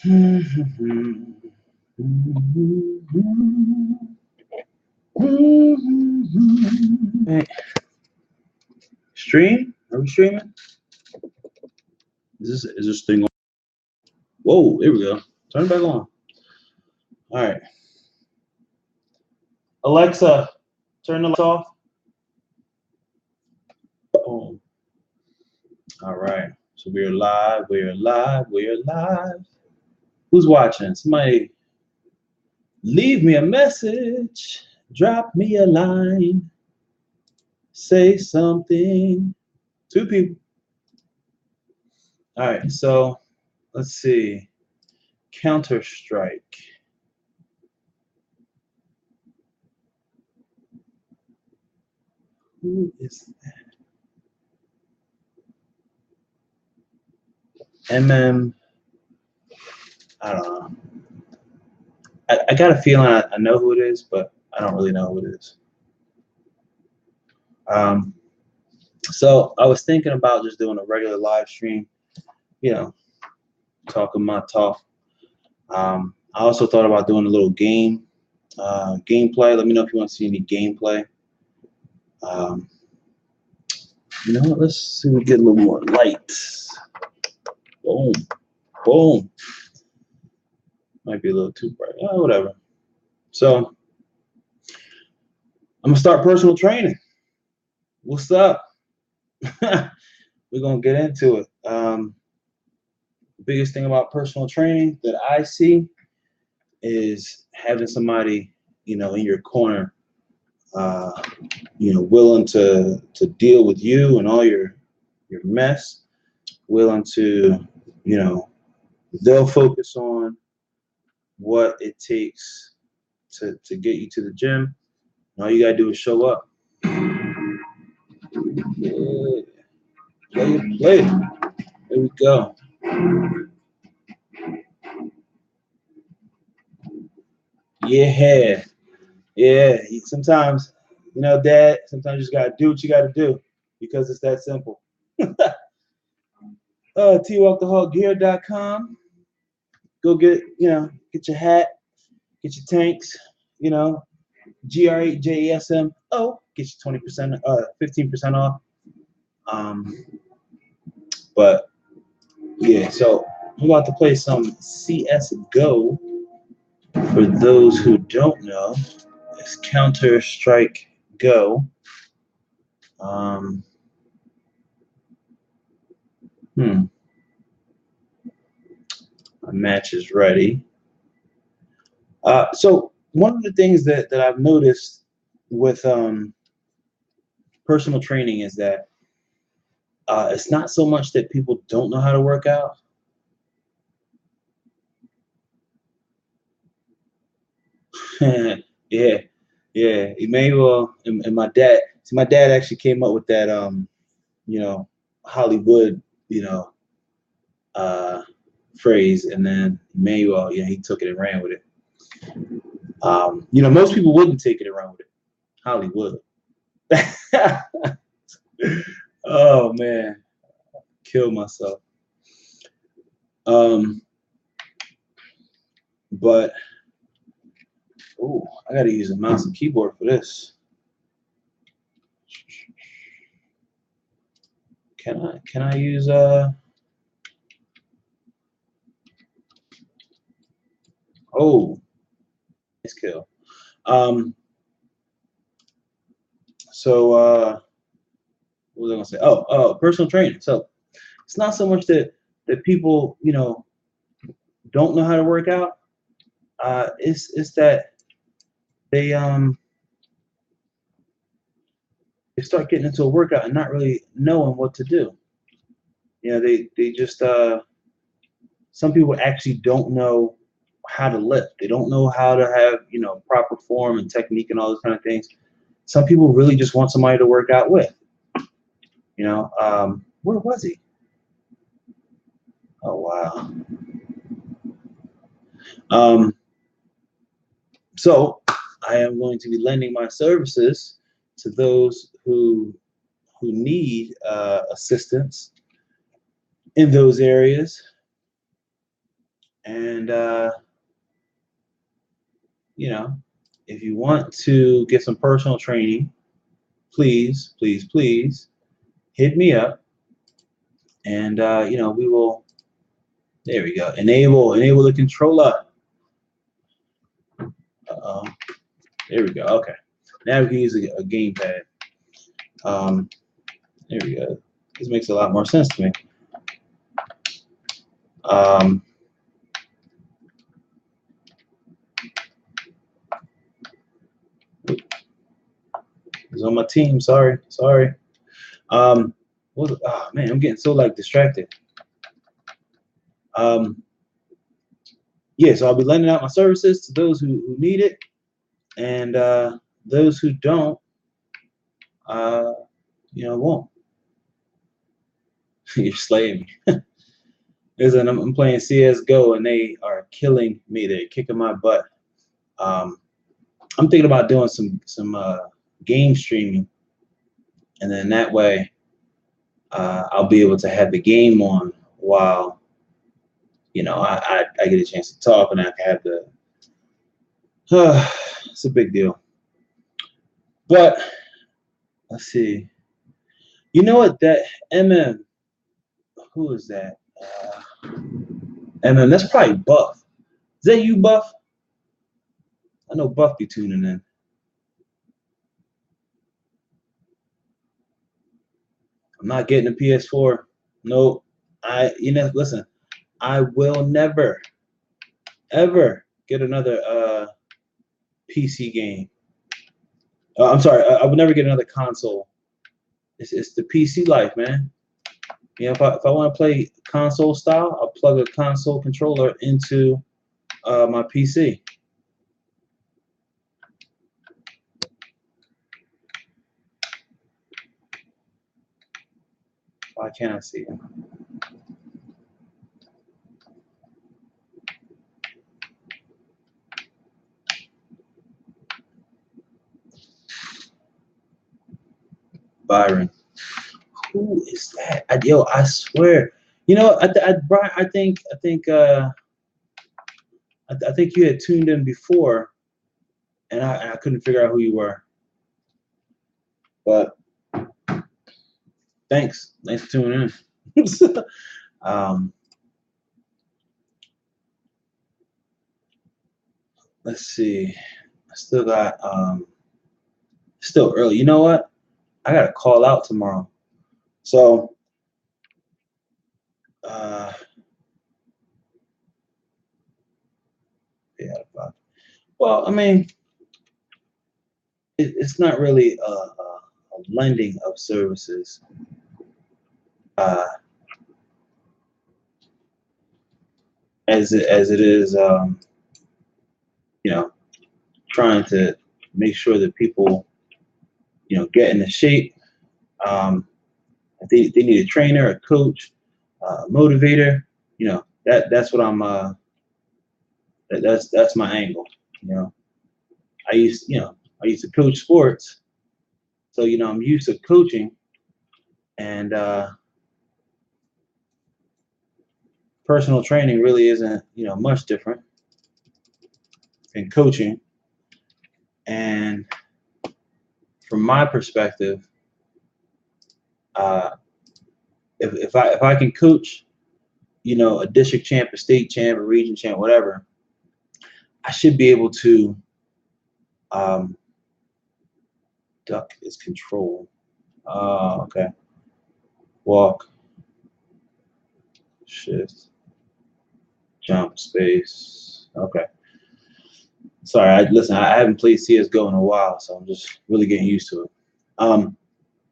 Hey, stream? Are we streaming? Is this thing on? Whoa, there we go. Turn it back on. All right. Alexa, turn the lights off. Boom. All right. So we're live. We're live. We're live. Who's watching? Somebody leave me a message. Drop me a line. Say something. 2 people. All right. So let's see. Counter-Strike. Who is that? MM. I don't know. I got a feeling I know who it is, but I don't really know who it is. So I was thinking about just doing a regular live stream, you know, talking my talk. I also thought about doing a little gameplay. Let me know if you want to see any gameplay. You know what? Let's see if we get a little more light. Boom, boom. Might be a little too bright. Oh, whatever. So I'm gonna start personal training. What's up? We're gonna get into it. The biggest thing about personal training that I see is having somebody, in your corner, willing to deal with you and all your mess, willing to, they'll focus on what it takes to get you to the gym. And all you gotta do is show up. Yeah. Play it. There we go. Yeah. Yeah. Sometimes, Dad, sometimes you just gotta do what you gotta do because it's that simple. TWalkTheHawkGear.com. Go get your hat, get your tanks, GR8JESMO, get you 20%, 15% off. But yeah, so I'm about to play some CS:GO. For those who don't know, it's Counter-Strike Go. My match is ready. So one of the things that I've noticed with personal training is that it's not so much that people don't know how to work out. Yeah, Emmanuel and my dad. See, my dad actually came up with that, Hollywood, phrase, and then Emmanuel, he took it and ran with it. Most people wouldn't take it and run with it. Hollywood. Oh man, kill myself. But I gotta use a mouse and keyboard for this. Can I use nice kill. So what was I gonna say? Personal training. So it's not so much that people, don't know how to work out. It's that they start getting into a workout and not really knowing what to do. They just some people actually don't know how to lift. They don't know how to have, proper form and technique and all those kind of things. Some people really just want somebody to work out with. Where was he? Oh wow. So I am going to be lending my services to those who need assistance in those areas. And you know, if you want to get some personal training, please, please, please hit me up, and you know, we will. There we go. Enable the controller. Uh-oh. There we go. Okay. Now we can use a gamepad. There we go. This makes a lot more sense to me. It's on my team. Sorry. Oh man, I'm getting so like distracted. Yeah, so I'll be lending out my services to those who need it, and those who don't, you know, won't. You're slaying me. Listen, I'm playing CS:GO, and they are killing me. They're kicking my butt. I'm thinking about doing some game streaming, and then that way I'll be able to have the game on while, you know, I get a chance to talk, and I can have the. It's a big deal. But let's see. You know what? That who is that? That's probably Buff. Is that you, Buff? I know Buff be tuning in. I'm not getting a PS4. Nope. Listen, I will never, ever get another PC game. I'm sorry, I would never get another console. It's the PC life, man. You know, if I want to play console style, I'll plug a console controller into my PC. Why can't I see him? Byron. Who is that? I swear. You know, Brian, I think you had tuned in before, and I couldn't figure out who you were. But thanks for tuning in. Let's see. I still got still early. You know what? I gotta call out tomorrow. So yeah. Well, I mean, it's not really a lending of services. As it is, you know, trying to make sure that people, you know, get into shape. If they need a trainer, a coach, motivator, you know, that's what I'm. That's my angle. You know, I used to coach sports, so you know I'm used to coaching, and personal training really isn't, you know, much different than coaching. And from my perspective, if I can coach, you know, a district champ, a state champ, a region champ, whatever, I should be able to. Duck is control. Okay. Walk, shift, jump, space. Okay. Sorry, listen, I haven't played CS:GO in a while, so I'm just really getting used to it.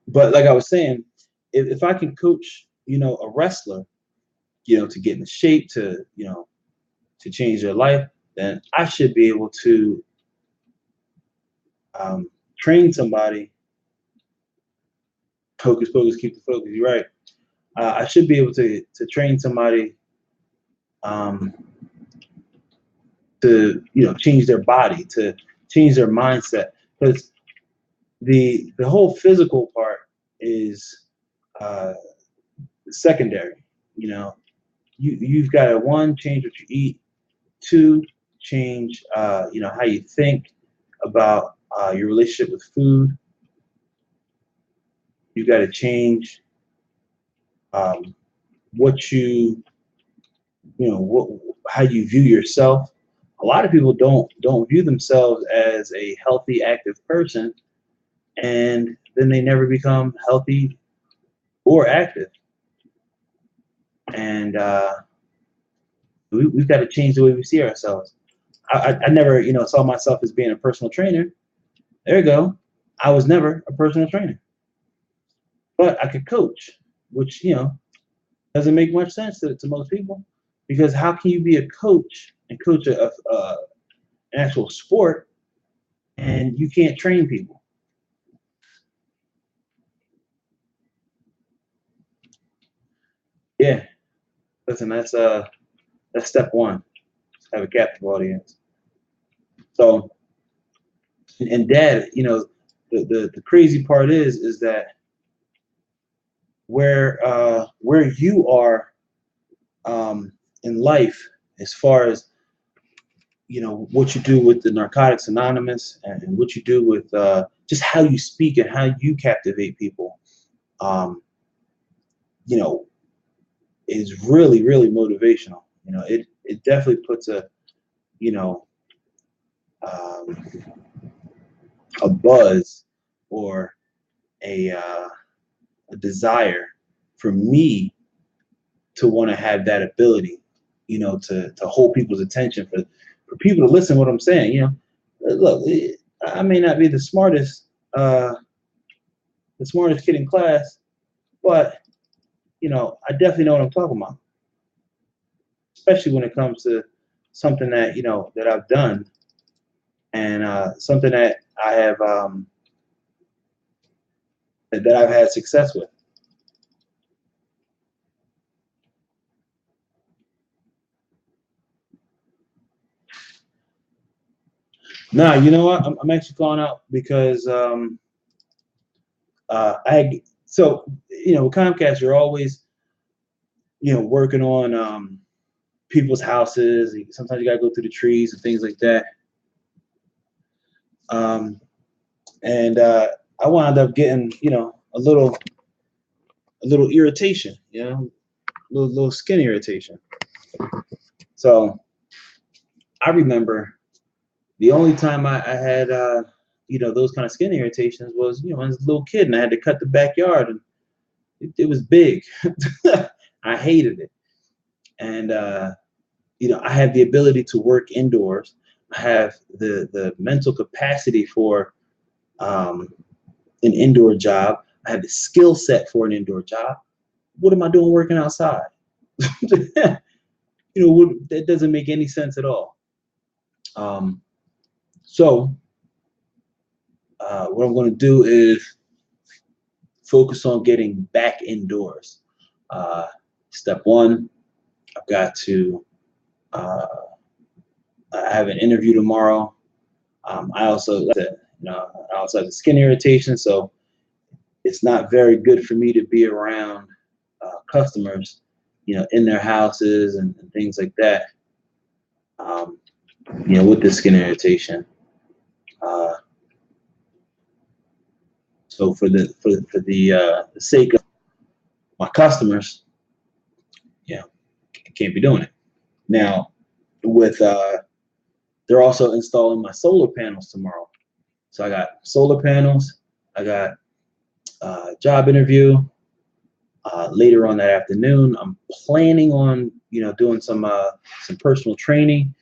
But like I was saying, if I can coach, you know, a wrestler, you know, to get into shape, to, you know, to change their life, then I should be able to train somebody. Focus, keep the focus. You're right. I should be able to train somebody to, you know, change their body, to change their mindset, because the whole physical part is secondary. You know, you've got to, one, change what you eat. Two, change how you think about your relationship with food. You got to change what what how you view yourself. A lot of people don't view themselves as a healthy, active person, and then they never become healthy or active. And we've got to change the way we see ourselves. I never, saw myself as being a personal trainer. There you go. I was never a personal trainer, but I could coach, which doesn't make much sense to most people, because how can you be a coach and coach an actual sport and you can't train people? Yeah, listen, that's step one. Have a captive audience. So, and Dad, the crazy part is that where you are in life, as far as what you do with the Narcotics Anonymous, and what you do with just how you speak and how you captivate people, um, is really, really motivational. It definitely puts um, a buzz, or a desire for me to want to have that ability, to hold people's attention, for people to listen to what I'm saying. Look, I may not be the smartest kid in class, but I definitely know what I'm talking about, especially when it comes to something that I've done, and something that I have that I've had success with. Nah, you know what? I'm actually calling out because so with Comcast, you're always working on people's houses. Sometimes you gotta go through the trees and things like that. Um, and I wound up getting a little irritation, little skin irritation. So I remember the only time I had those kind of skin irritations was when I was a little kid and I had to cut the backyard, and it was big. I hated it. And I have the ability to work indoors. I have the mental capacity for an indoor job. I have the skill set for an indoor job. What am I doing working outside? That doesn't make any sense at all. So what I'm going to do is focus on getting back indoors. Step one, I've got to I have an interview tomorrow. I also have a skin irritation, so it's not very good for me to be around customers, in their houses and things like that. With the skin irritation. So for the sake of my customers, I can't be doing it. Now, with they're also installing my solar panels tomorrow. So I got solar panels. I got job interview later on that afternoon. I'm planning on doing some personal training.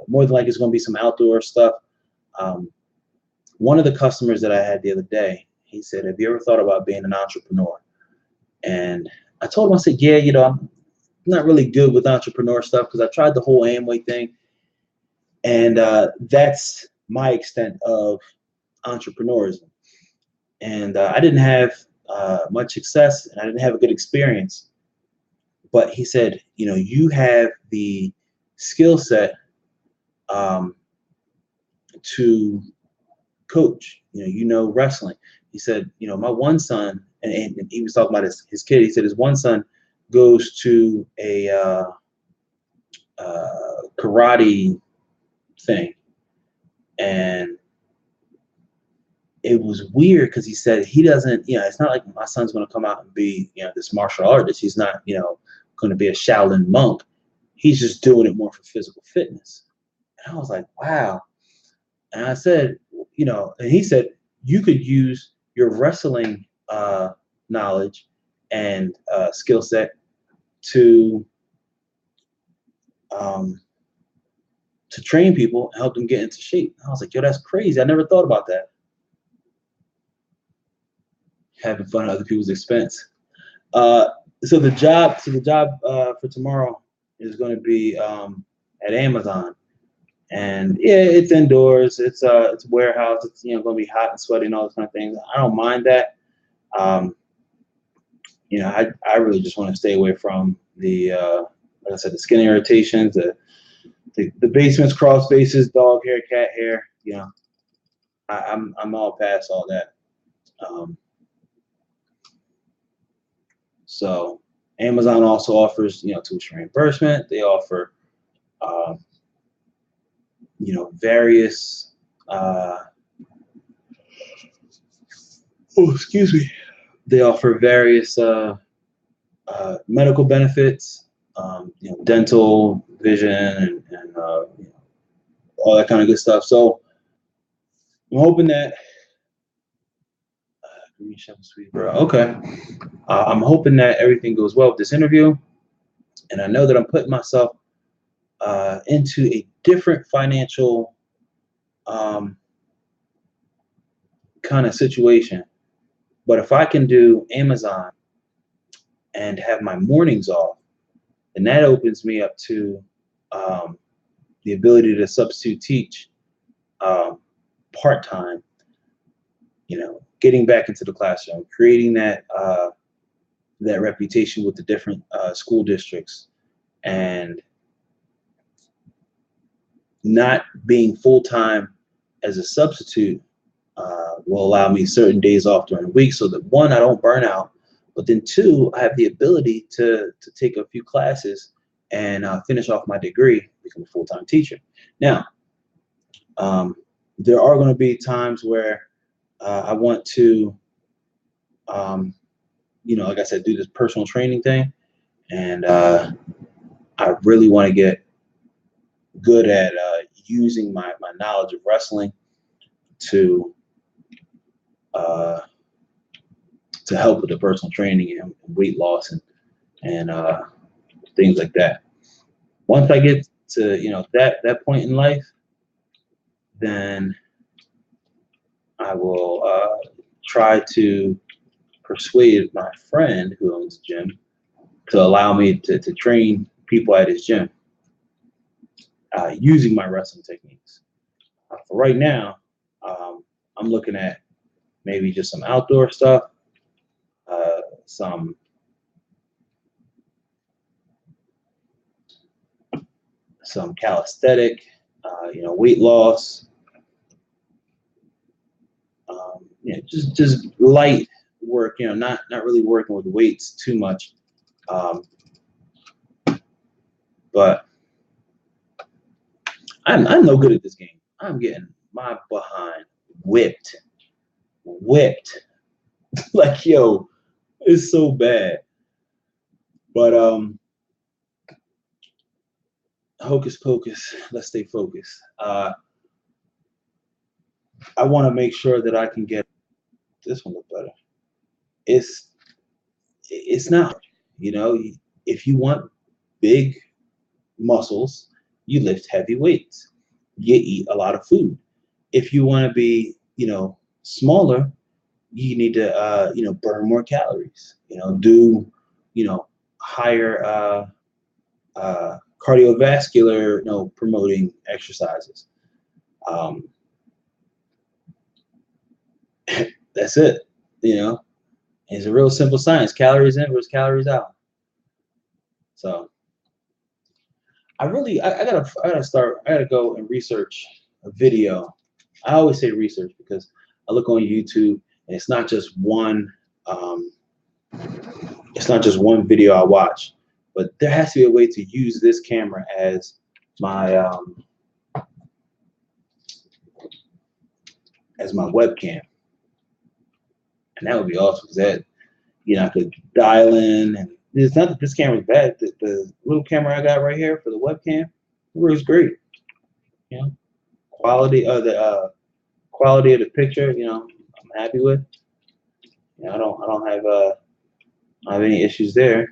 More than likely, it's going to be some outdoor stuff. One of the customers that I had the other day, he said, "Have you ever thought about being an entrepreneur?" And I told him, I said, "Yeah, I'm not really good with entrepreneur stuff because I tried the whole Amway thing, and that's my extent of entrepreneurism. And I didn't have much success, and I didn't have a good experience." But he said, "You have the skill set to coach. Wrestling." He said, "My one son," and he was talking about his kid. He said his one son goes to a karate thing, and it was weird because he said he doesn't, it's not like my son's going to come out and be, this martial artist. He's not, going to be a Shaolin monk. He's just doing it more for physical fitness. And I was like, wow. And I said, and he said, you could use your wrestling knowledge and skill set to train people and help them get into shape. I was like, yo, that's crazy. I never thought about that. Having fun at other people's expense. So the job for tomorrow is going to be at Amazon, and yeah, it's indoors. It's a warehouse. It's going to be hot and sweaty and all those kind of things. I don't mind that. I really just want to stay away from the like I said, the skin irritations, the basements, crawl spaces, dog hair, cat hair. I'm all past all that. So Amazon also offers, tuition reimbursement. They offer, various, excuse me. They offer various medical benefits, dental, vision, and all that kind of good stuff. So I'm hoping that Green Chef Sweet Bro. Okay. I'm hoping that everything goes well with this interview, and I know that I'm putting myself into a different financial kind of situation. But if I can do Amazon and have my mornings off, then that opens me up to the ability to substitute teach part-time, getting back into the classroom, creating that that reputation with the different school districts, and not being full-time as a substitute will allow me certain days off during the week so that, one, I don't burn out, but then two, I have the ability to take a few classes and finish off my degree, become a full-time teacher. Now, there are going to be times where I want to, like I said, do this personal training thing, and I really want to get good at using my knowledge of wrestling to help with the personal training and weight loss and things like that. Once I get to that point in life, then I will try to persuade my friend who owns a gym to allow me to train people at his gym using my wrestling techniques. For right now, I'm looking at maybe just some outdoor stuff, some calisthenic, weight loss, just light work, not really working with weights too much. But I'm no good at this game. I'm getting my behind whipped. Like, yo, it's so bad. But hocus pocus, let's stay focused. I want to make sure that I can get this one look better. It's not, if you want big muscles, you lift heavy weights. You eat a lot of food. If you want to be, smaller, you need to, burn more calories. Do, higher cardiovascular, promoting exercises. That's it. It's a real simple science: calories in versus calories out. So I gotta go and research a video. I always say research because I look on YouTube and it's not just one it's not just one video I watch, but there has to be a way to use this camera as my webcam, and that would be awesome. Because that, you know, I could dial in, and it's not that this camera's bad. The little camera I got right here for the webcam, it works great. You know, quality of the picture, you know, I'm happy with. You know, I don't have any issues there.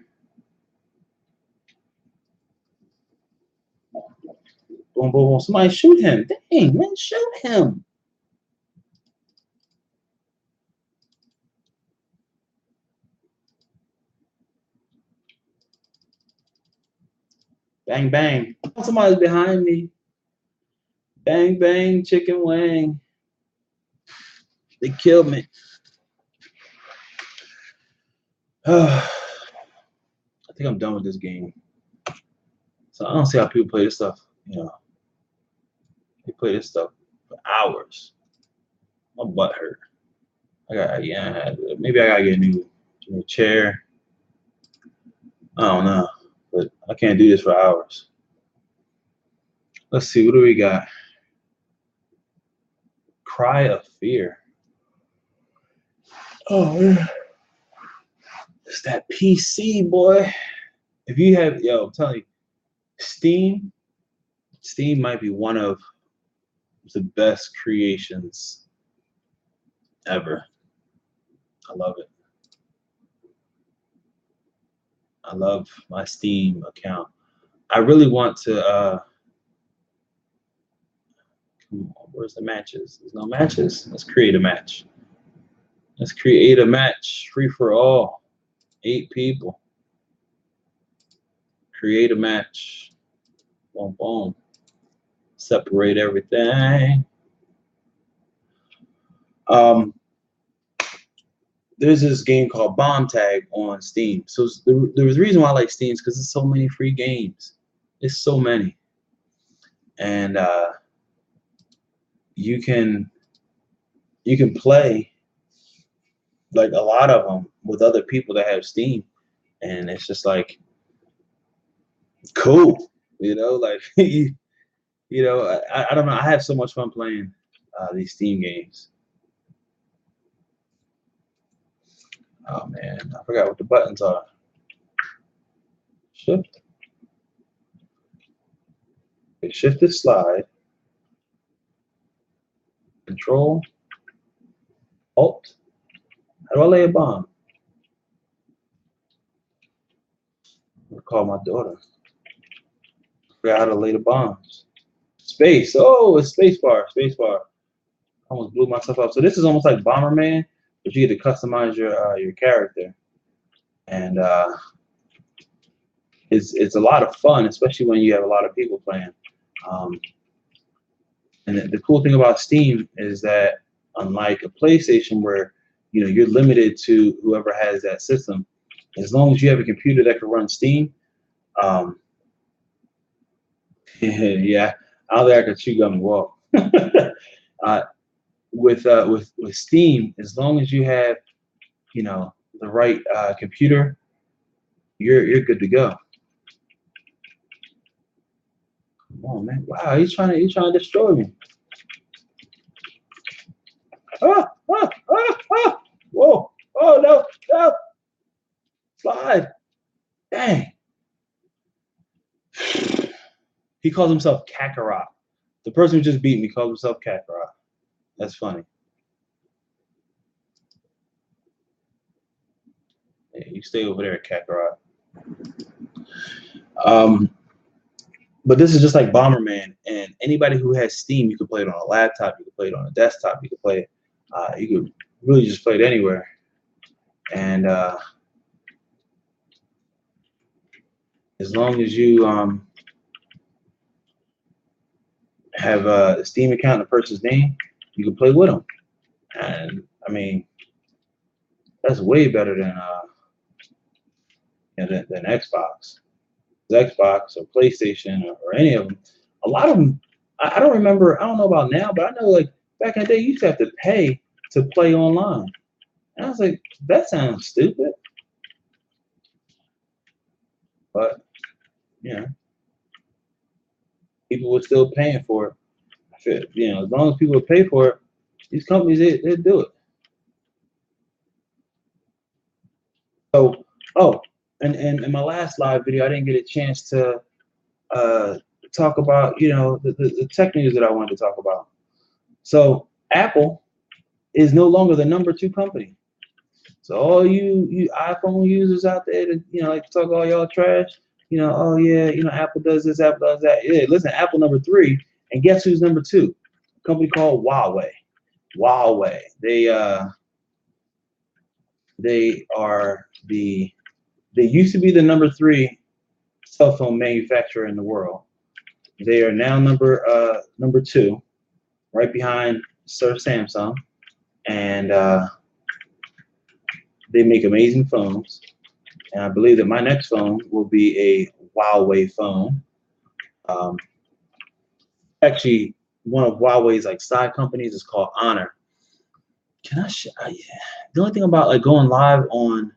Boom, boom, boom. Somebody shoot him. Dang, man, shoot him. Bang, bang. Somebody's behind me. Bang, bang, chicken wing. They killed me. I think I'm done with this game. So I don't see how people play this stuff. You know, they play this stuff for hours. My butt hurt. Maybe I gotta get a new chair. I don't know, but I can't do this for hours. Let's see, what do we got? Cry of Fear. Oh man, it's that PC, boy. If you have, I'm telling you, Steam might be one of the best creations ever. I love it. I love my Steam account. I really want to come on, where's the matches? There's no matches. Let's create a match. Let's create a match. Free for all. 8 people. Create a match. Boom, boom. Separate everything. There's this game called Bomb Tag on Steam. So there was a reason why I like Steam, because there's so many free games. It's so many, and you can play like a lot of them with other people that have Steam, and it's just like cool, you know. Like you know, I don't know. I have so much fun playing these Steam games. Oh man, I forgot what the buttons are. Shift. Okay, shift is slide. Control. Alt. How do I lay a bomb? I'll call my daughter. Forgot how to lay the bombs. Space. Oh, it's space bar. Space bar. I almost blew myself up. So this is almost like Bomberman, but you get to customize your character, and it's a lot of fun, especially when you have a lot of people playing. And the cool thing about Steam is that, unlike a PlayStation where you're limited to whoever has that system, as long as you have a computer that can run Steam, yeah, I don't think I could chew gum and walk. With Steam, as long as you have the right computer, you're good to go. Come on, man! Wow, he's trying to destroy me. Ah, ah, ah, ah. Whoa! Oh no! No! Slide! Dang! He calls himself Kakarot. The person who just beat me calls himself Kakarot. That's funny. Yeah, you stay over there, Kakarot. But this is just like Bomberman, and anybody who has Steam, you can play it on a laptop, you can play it on a desktop, you can play it. You could really just play it anywhere, and as long as you have a Steam account in a person's name, you can play with them. And I mean, that's way better than Xbox. Xbox or PlayStation or any of them. A lot of them, I don't remember. I don't know about now, but I know like back in the day, you used to have to pay to play online. And I was like, that sounds stupid. but you know, people were still paying for it. You know, as long as people pay for it, these companies they do it. So, oh, and in my last live video, I didn't get a chance to talk about, you know, the tech news that I wanted to talk about. So Apple is no longer the #2 company. So all you iPhone users out there that, you know, like to talk all y'all trash, you know, oh yeah, you know, Apple does this, Apple does that. Yeah, listen, Apple #3, and guess who's #2? A company called Huawei. Huawei. They are they used to be the #3 cell phone manufacturer in the world. They are now number 2, right behind Sir Samsung, and they make amazing phones. And I believe that my next phone will be a Huawei phone. Actually, one of Huawei's like side companies is called Honor. Can I? Yeah. The only thing about like going live on,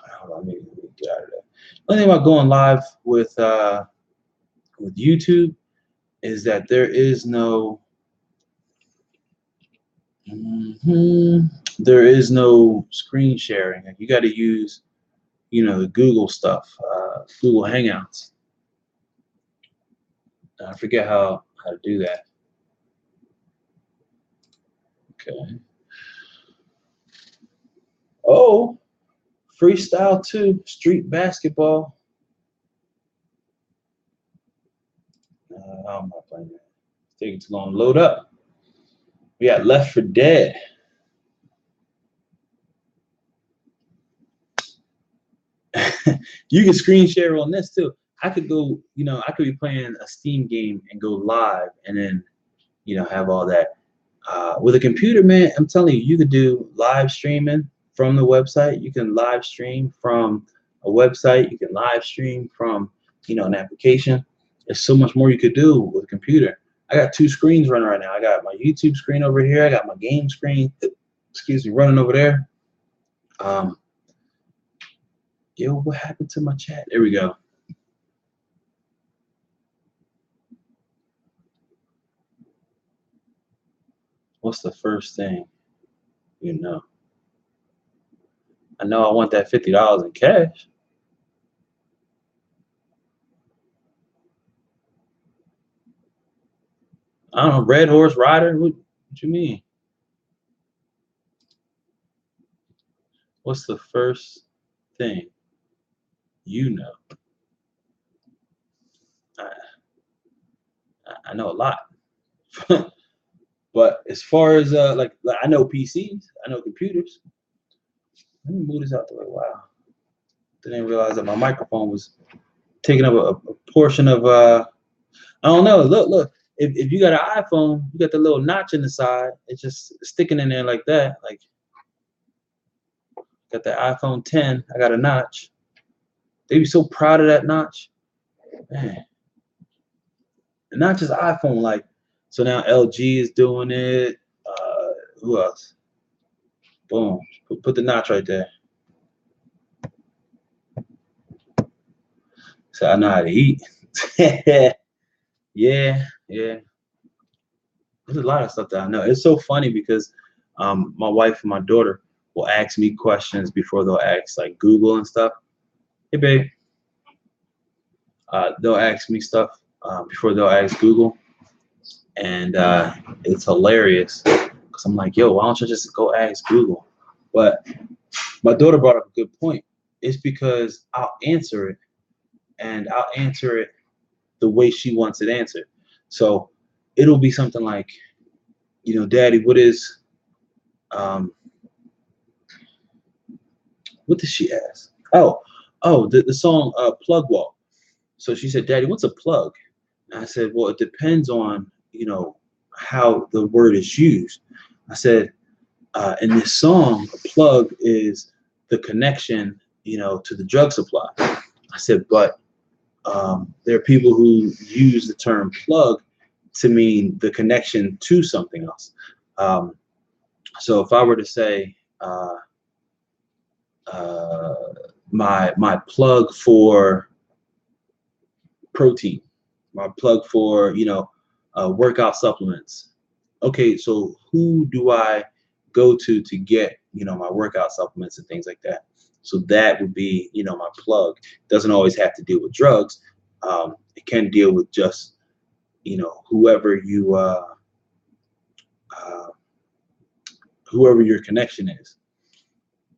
hold on, let me get out of there. The only thing about going live with YouTube is that there is no there is no screen sharing. Like you got to use, you know, the Google stuff, Google Hangouts. I forget how to do that. Okay. Oh, freestyle 2, street basketball. I'm not playing that. It's taking too long to load up. We got Left 4 Dead. You can screen share on this too. I could go, you know, I could be playing a Steam game and go live and then, you know, have all that. With a computer, man, I'm telling you, you could do live streaming from the website. You can live stream from a website. You can live stream from, you know, an application. There's so much more you could do with a computer. I got 2 screens running right now. I got my YouTube screen over here. I got my game screen, excuse me, running over there. Yo, what happened to my chat? There we go. What's the first thing you know? I know I want that $50 in cash. I don't know, Red Horse Rider? What you mean? What's the first thing you know? I know a lot. But as far as like I know PCs, I know computers. Let me move this out the way. Wow. Didn't realize that my microphone was taking up a portion of I don't know. Look. If you got an iPhone, you got the little notch in the side. It's just sticking in there like that. Like got the iPhone 10. I got a notch. They be so proud of that notch, man. And not just iPhone. Like so now LG is doing it. Who else? Boom. Put the notch right there. So I know how to eat. Yeah. There's a lot of stuff that I know. It's so funny because my wife and my daughter will ask me questions before they'll ask like Google and stuff. Hey, babe. They'll ask me stuff before they'll ask Google. And it's hilarious because I'm like, yo, why don't you just go ask Google? But my daughter brought up a good point. It's because I'll answer it, and I'll answer it the way she wants it answered. So it'll be something like, you know, Daddy, what did she ask? Oh, the song Plug Walk. So she said, Daddy, what's a plug? And I said, well, it depends on, you know, how the word is used. I said, in this song, a plug is the connection, you know, to the drug supply. I said, but there are people who use the term plug to mean the connection to something else. So if I were to say, my plug for protein, my plug for workout supplements. Okay, so who do I go to get my workout supplements and things like that? So that would be my plug. Doesn't always have to deal with drugs. It can deal with just whoever you whoever your connection is.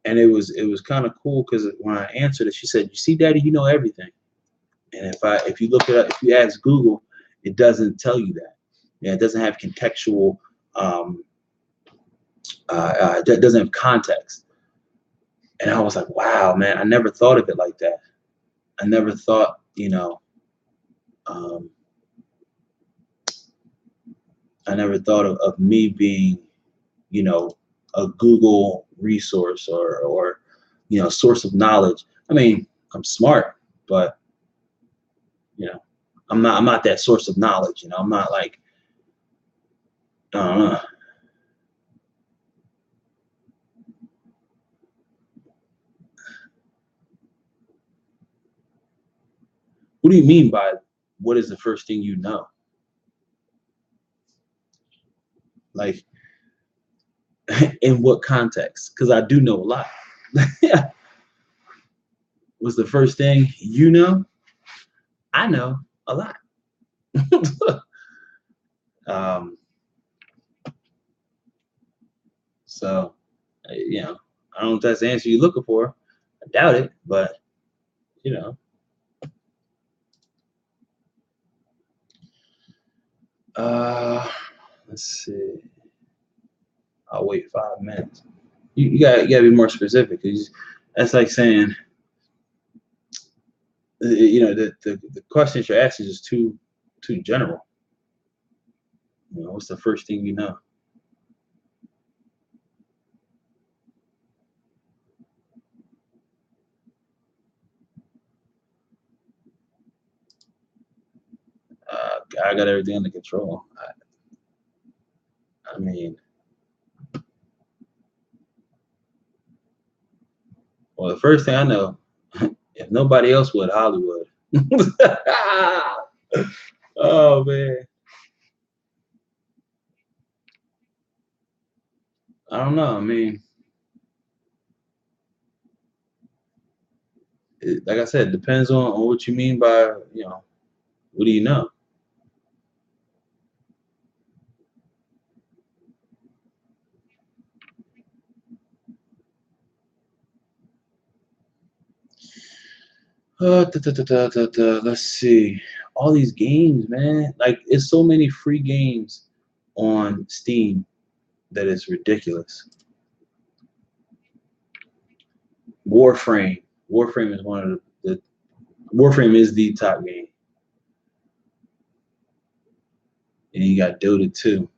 And it was kind of cool because when I answered it, she said, "You see, Daddy, you know everything." And if you look it up, if you ask Google, it doesn't tell you that. Yeah, it doesn't have contextual. It doesn't have context. And I was like, wow, man, I never thought of it like that. I never thought, I never thought of me being, a Google resource or source of knowledge. I mean, I'm smart, but I'm not that source of knowledge. I'm not like, I don't know. What do you mean by what is the first thing you know? Like, in what context? Because I do know a lot. What's the first thing you know? I know a lot. So, I don't know if that's the answer you're looking for. I doubt it, but let's see. I'll wait 5 minutes. You gotta be more specific. That's like saying, the questions you're asking is too general. What's the first thing you know? I got everything under control. I mean, well, the first thing I know, if nobody else would, Hollywood. Oh man, I don't know. I mean, like I said, it depends on what you mean by what do you know? Let's see. All these games, man. Like, it's so many free games on Steam that it's ridiculous. Warframe. Warframe is one of the Warframe is the top game. And you got Dota 2.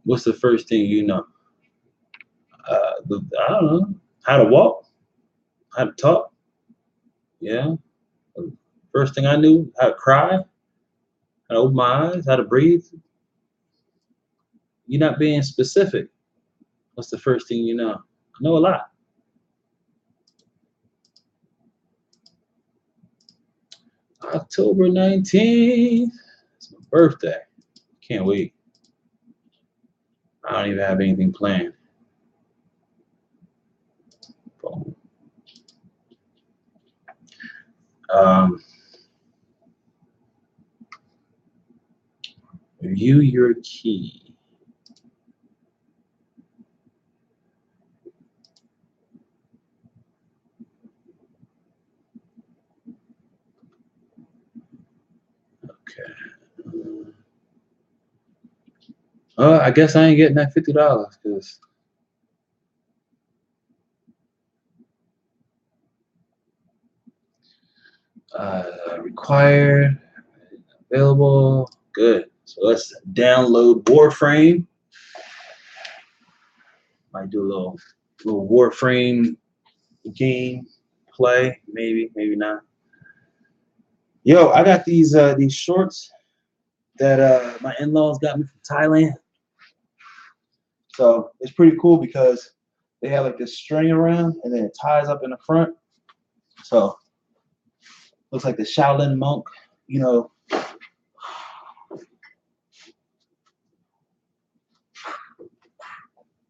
What's the first thing you know? I don't know. How to walk, how to talk. Yeah. First thing I knew, how to cry, how to open my eyes, how to breathe. You're not being specific. What's the first thing you know? I know a lot. October 19th. It's my birthday. Can't wait. I don't even have anything planned. View your key. Okay. I guess I ain't getting that $50 because required, available, good. So let's download Warframe. Might do a little Warframe game play, maybe not. Yo, I got these shorts that my in-laws got me from Thailand. So it's pretty cool because they have like this string around, and then it ties up in the front. So looks like the Shaolin monk, you know.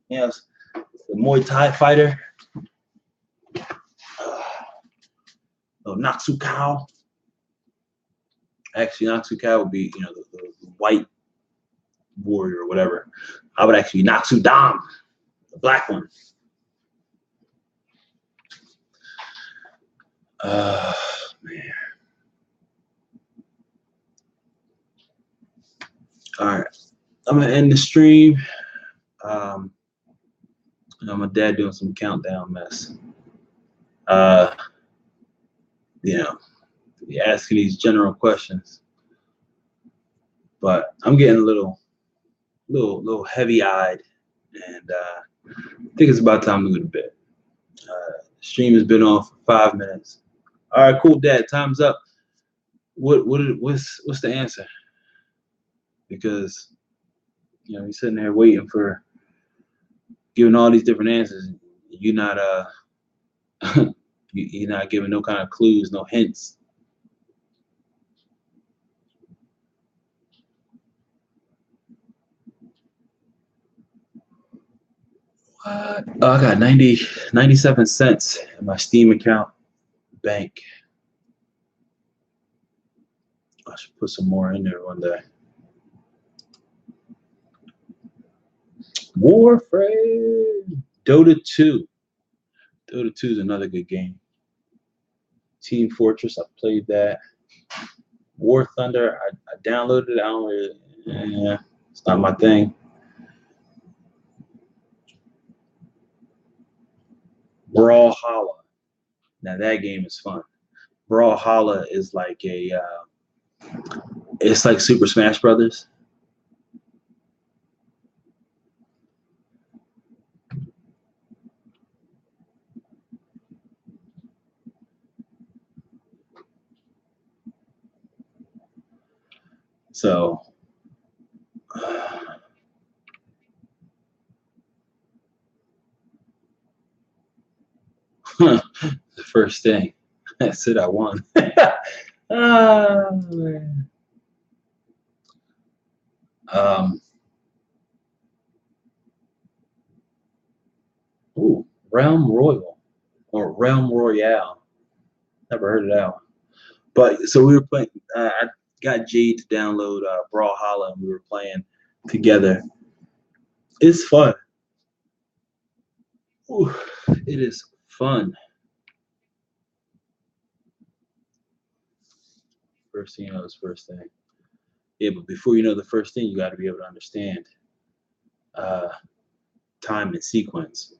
Yes, the Muay Thai fighter. Natsu Cow. Actually, Natsu Cow would be, you know, the white warrior or whatever. I would actually be Natsu Dam, the black one. Man. All right, I'm gonna end the stream. My dad doing some countdown mess. You know, asking these general questions, but I'm getting a little heavy-eyed, and I think it's about time to go to bed. Stream has been on for 5 minutes. All right, cool, Dad. Time's up. What's the answer? Because you know, you're sitting there waiting for giving all these different answers. You're not you're not giving no kind of clues, no hints. What? Oh, I got 97 cents in my Steam account bank. I should put some more in there one day. Warframe. Dota 2. Dota 2 is another good game. Team Fortress, I played that. War Thunder, I downloaded it. I don't really, yeah, it's not my thing. Brawlhalla. Now that game is fun. Brawlhalla is like it's like Super Smash Brothers. So, the first thing, that's it, I won. Man. Ooh, Realm Royal or Realm Royale. Never heard of that one. But so we were playing. I got Jade to download Brawlhalla, and we were playing together. It's fun. Ooh, it is fun. First thing you know is first thing. Yeah, but before you know the first thing, you got to be able to understand time and sequence.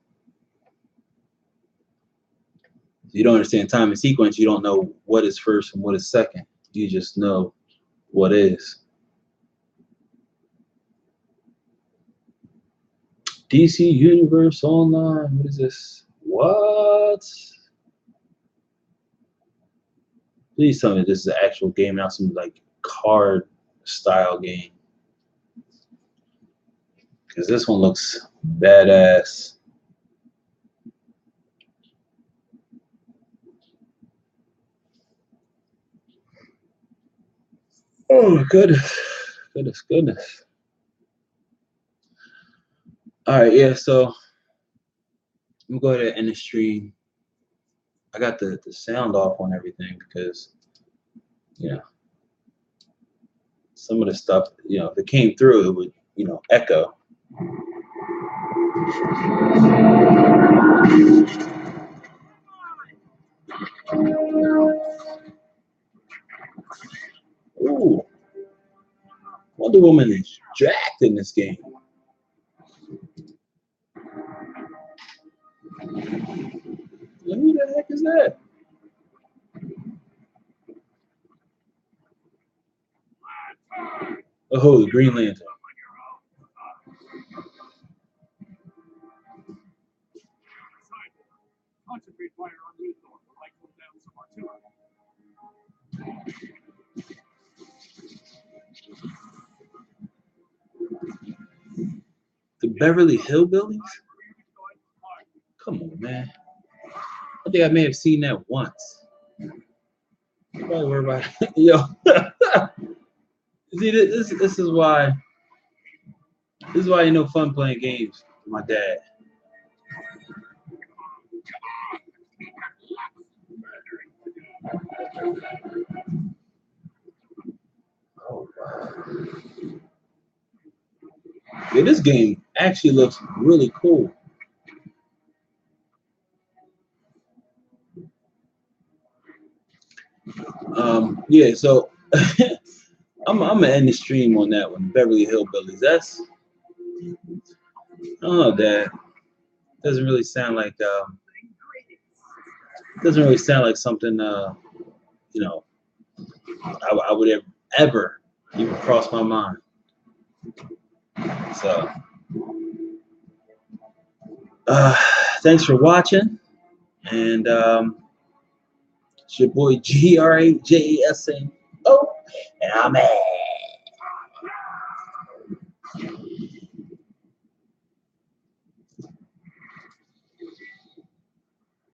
If you don't understand time and sequence, you don't know what is first and what is second. You just know what is. DC Universe Online. What is this? What? Please tell me this is an actual game, not some like card style game. Because this one looks badass. Oh, goodness. Goodness. All right, yeah, so I'm going to go ahead and end the stream. I got the sound off on everything because, you know, some of the stuff, you know, if it came through, it would, you know, echo. Ooh. Wonder Woman is jacked in this game. Who the heck is that? Oh, the Green Lantern. The Beverly Hillbillies? think I may have seen that once. Probably worry about it. Yo. See, this is why ain't no fun playing games with my dad. Oh wow. Yeah, this game actually looks really cool. Yeah, so I'm gonna end the stream on that one, Beverly Hillbillies. That's I don't know, Dad. Doesn't really sound like something you know I would ever even cross my mind. So thanks for watching, and it's your boy GRAJASO, and I'm at.